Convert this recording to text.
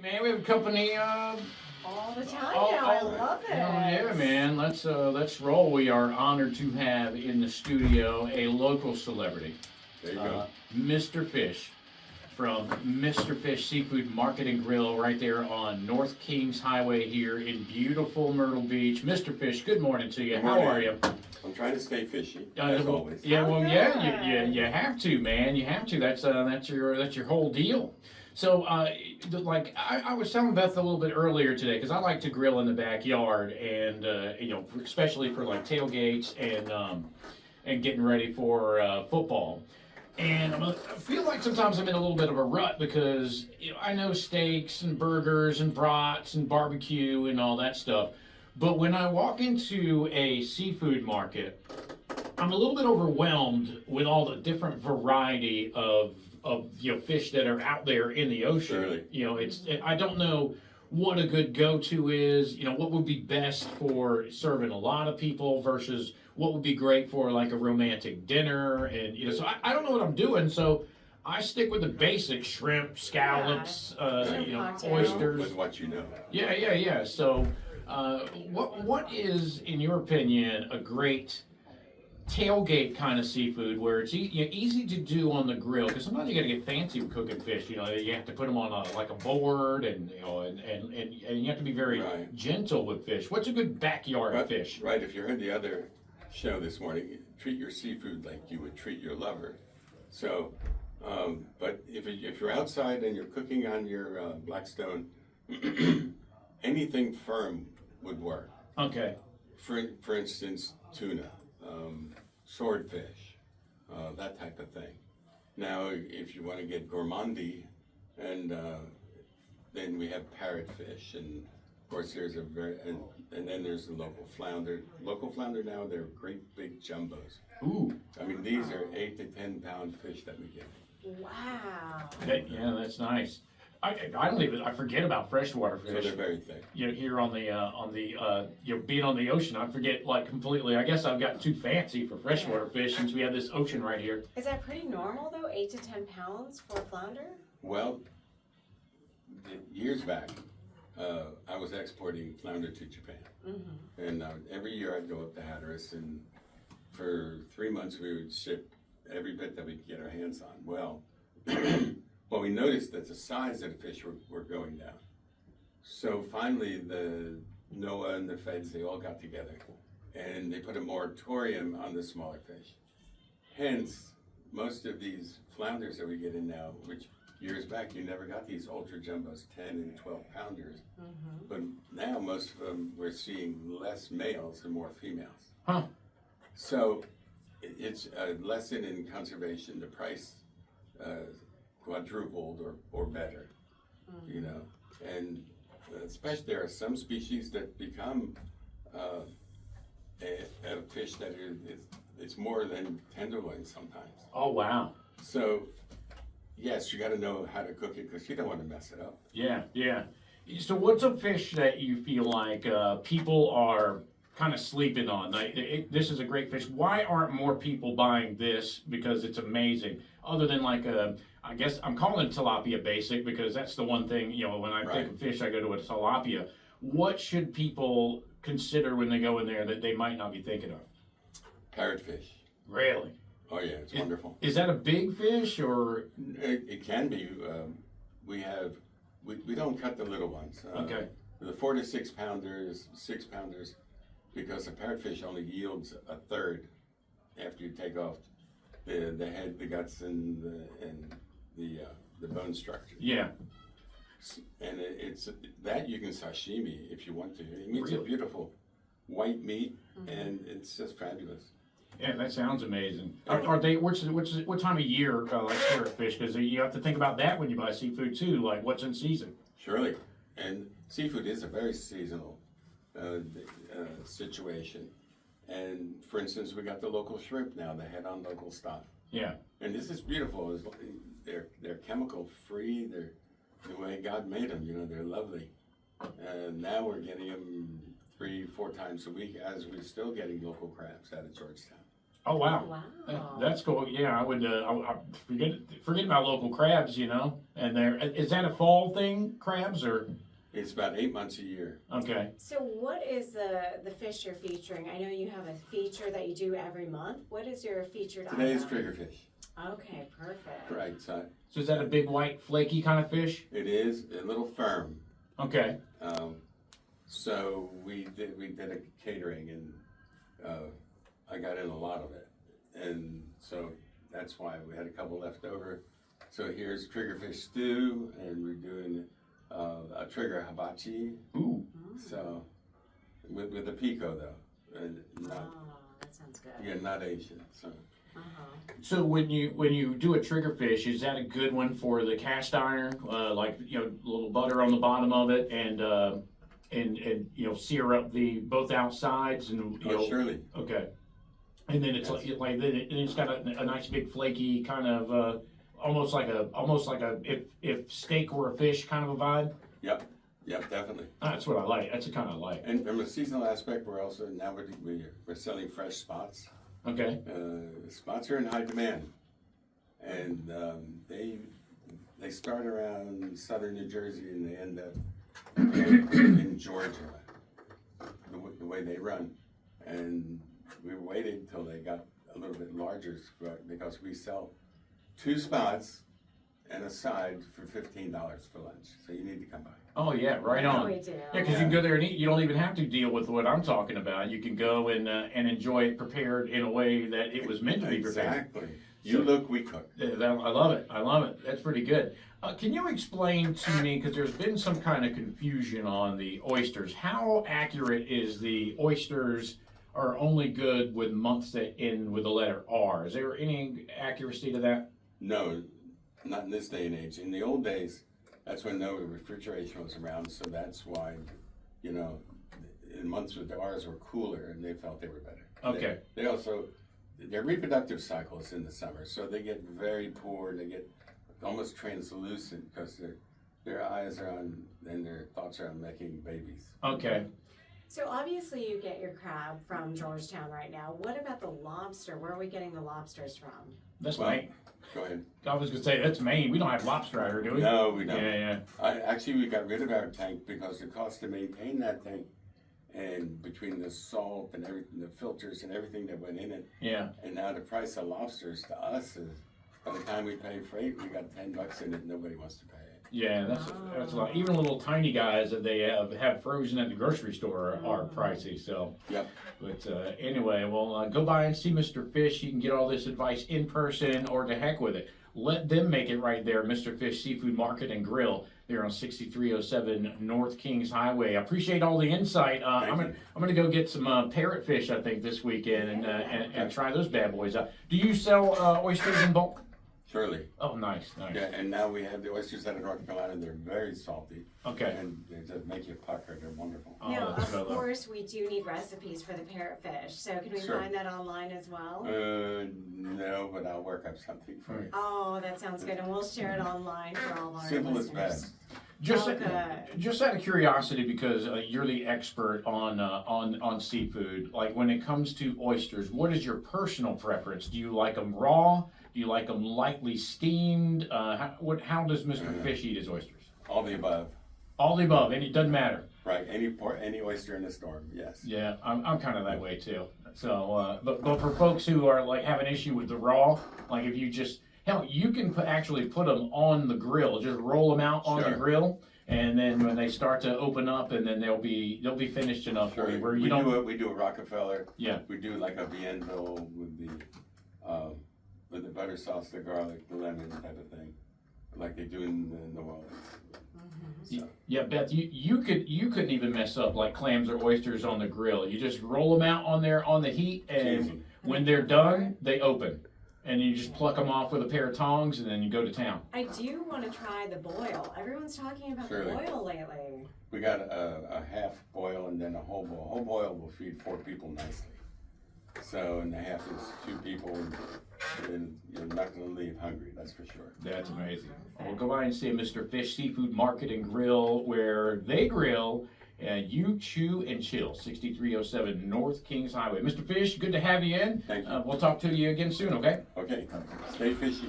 man. We have company. All the time Oh, now. I oh, love it. yeah, man. Let's roll. We are honored to have in the studio a local celebrity, There you go. Mr. Fish, from Mr. Fish Seafood Market and Grill, right there on North Kings Highway here in beautiful Myrtle Beach. Mr. Fish, good morning to you. Good How morning. are you? I'm trying to stay fishy, as always. Yeah, well, Oh, yeah, good. you have to, man. You have to. That's your whole deal. So, I was telling Beth a little bit earlier today because I like to grill in the backyard, and especially for like tailgates and getting ready for football. And I feel like sometimes I'm in a little bit of a rut because I know steaks and burgers and brats and barbecue and all that stuff. But when I walk into a seafood market, I'm a little bit overwhelmed with all the different variety of fish that are out there in the ocean. Surely. I don't know what a good go-to is. What would be best for serving a lot of people versus what would be great for like a romantic dinner, and so I don't know what I'm doing. So I stick with the basic shrimp, scallops, Cocktail. oysters. With what you know. Yeah. So, what is, in your opinion, a great tailgate kind of seafood where it's easy to do on the grill? Because sometimes you got to get fancy with cooking fish. You have to put them on a board, and you have to be very Right. gentle with fish. What's a good backyard fish? Right. If you heard the other show this morning, treat your seafood like you would treat your lover. So, but if you're outside and you're cooking on your Blackstone, anything firm would work. Okay. For instance, tuna, swordfish, that type of thing. Now, if you want to get gourmandy, and then we have parrotfish, and of course there's and then there's the local flounder. Local flounder now, they're great big jumbos. Ooh. I mean, these are 8 to 10 pound fish that we get. Wow. Yeah, that's nice. I forget about freshwater So fish. they're very thick. Here on the being on the ocean, I forget like completely. I guess I've gotten too fancy for freshwater fish since we have this ocean right here. Is that pretty normal though? 8 to 10 pounds for flounder? Well, years back, I was exporting flounder to Japan. Mm-hmm. And every year I'd go up to Hatteras, and for 3 months we would ship every bit that we could get our hands on. Well, we noticed that the size of the fish were going down. So finally, the NOAA and the feds, they all got together, and they put a moratorium on the smaller fish. Hence, most of these flounders that we get in now, which years back you never got these ultra jumbos, 10 and 12 pounders. Mm-hmm. But now most of them, we're seeing less males and more females. Huh. So it's a lesson in conservation. The price quadrupled or better, and especially there are some species that become a fish that it's more than tenderloin sometimes. Oh wow. So yes, you got to know how to cook it because you don't want to mess it up. Yeah. So what's a fish that you feel like people are kind of sleeping on? This is a great fish. Why aren't more people buying this? Because it's amazing. Other than I guess I'm calling it tilapia basic because that's the one thing, when I think of fish, I go to a tilapia. What should people consider when they go in there that they might not be thinking of? Parrotfish. Really? Oh yeah, it's wonderful. Is that a big fish or? It can be. We don't cut the little ones. Okay. The 4 to 6 pounders, 6 pounders, because the parrotfish only yields a third after you take off the head, the guts, and the bone structure. Yeah. And it's that you can sashimi if you want to. I mean, it's a Really? beautiful white meat, and it's just fabulous. Yeah, that sounds amazing. Are they? What time of year like parrotfish? Because you have to think about that when you buy seafood too. Like what's in season? Surely. And seafood is a very seasonal situation. And for instance, we got the local shrimp now, the head-on local stock. Yeah. And this is beautiful. They're chemical free. They're the way God made them. They're lovely. And now we're getting them 3-4 times a week, as we're still getting local crabs out of Georgetown. Oh wow. Wow. That's cool. Yeah, I would. I forget about local crabs. You know, and is that a fall thing? Crabs or It's about 8 months a year. okay. So what is the fish you're featuring? I know you have a feature that you do every month. What is your featured Today is item? triggerfish. Okay, perfect. Right, so So is that a big white flaky kind of fish? it is a little firm. Okay. So we did a catering, and I got in a lot of it, and so that's why we had a couple left over. So here's triggerfish stew, and we're doing a trigger hibachi. Ooh. So with a pico though, and not That sounds good. yeah, not Asian. So So when you do a triggerfish, is that a good one for the cast iron? Like a little butter on the bottom of it, and sear up both outsides, and surely. Okay. And then it's Yes. like then it's got a nice big flaky kind of almost like a if steak were a fish kind of a vibe. Yep, definitely. That's what I like. That's the kind I like. And from a seasonal aspect, we're also now we're selling fresh spots. Okay. Spots are in high demand, and they start around southern New Jersey and they end up in Georgia. The way they run, and we waited till they got a little bit larger because we sell 2 spots and a side for $15 for lunch. So you need to come by. Oh yeah, right on. We do. Yeah, because you can go there and eat. You don't even have to deal with what I'm talking about. You can go and enjoy it prepared in a way that it was meant to be prepared. Exactly. You look, we cook. I love it. I love it. That's pretty good. Can you explain to me, because there's been some kind of confusion on the oysters, how accurate is the oysters are only good with months that end with the letter R? Is there any accuracy to that? No, not in this day and age. In the old days, that's when no refrigeration was around, so that's why, in months with the R's were cooler and they felt they were better. Okay. They also, their reproductive cycle is in the summer, so they get very poor, they get almost translucent because their eyes are on, and their thoughts are on making babies. Okay. So obviously you get your crab from Georgetown right now. What about the lobster? Where are we getting the lobsters from? That's Well, Maine. Go ahead. I was going to say, that's Maine. We don't have lobster out here, do we? No, we don't. Yeah. Actually, we got rid of our tank because the cost to maintain that tank, and between the salt and everything, the filters and everything that went in it, Yeah. and now the price of lobsters to us is, by the time we pay freight, we got $10 in it. Nobody wants to pay it. Yeah, that's a lot. Even little tiny guys that they have frozen at the grocery store are pricey. So, Yep. But anyway, well, go by and see Mr. Fish. You can get all this advice in person, or to heck with it. Let them make it right there, Mr. Fish Seafood Market and Grill. They're on 6307 North Kings Highway. I appreciate all the insight. I'm gonna go get some parrotfish, I think, this weekend and try those bad boys out. Do you sell oysters in bulk? Surely. Oh, nice. Yeah, and now we have the oysters out of North Carolina. They're very salty. Okay. And they just make you pucker. They're wonderful. Oh, Now, that's what I of love. course, we do need recipes for the parrotfish. So can we Sure. find that online as well? No, but I'll work up something for you. Oh, that sounds good. And we'll share it online for all our Simple as listeners. best. Just out of curiosity, because you're the expert on seafood. Like when it comes to oysters, what is your personal preference? Do you like them raw? Do you like them lightly steamed? How does Mr. Fish eat his oysters? All the above. All the above, and it doesn't matter. Right. Any oyster in a storm. Yes. Yeah, I'm kind of that way too. So, but for folks who are like have an issue with the raw, like if you just hell, you can actually put them on the grill. Just roll them out on the Sure. grill, and then when they start to open up, and then they'll be finished enough for you where you don't. We do a Rockefeller. Yeah. We do like a Bienville with the butter sauce, the garlic, the lemon type of thing, like they do in New Orleans. So, Yeah, Beth, you couldn't even mess up like clams or oysters on the grill. You just roll them out on there on the heat, and Easy. when they're done, they open, and you just pluck them off with a pair of tongs, and then you go to town. I do want to try the boil. Everyone's talking about Surely. the boil lately. we got a half boil and then a whole boil. A whole boil will feed 4 people nicely. So, and the half is 2 people, and you're not going to leave hungry, that's for sure. That's amazing. Well, go by and see Mr. Fish Seafood Market and Grill, where they grill You Chew and Chill, 6307 North Kings Highway. Mr. Fish, good to have you in. Thank you. We'll talk to you again soon, okay? Okay, stay fishy.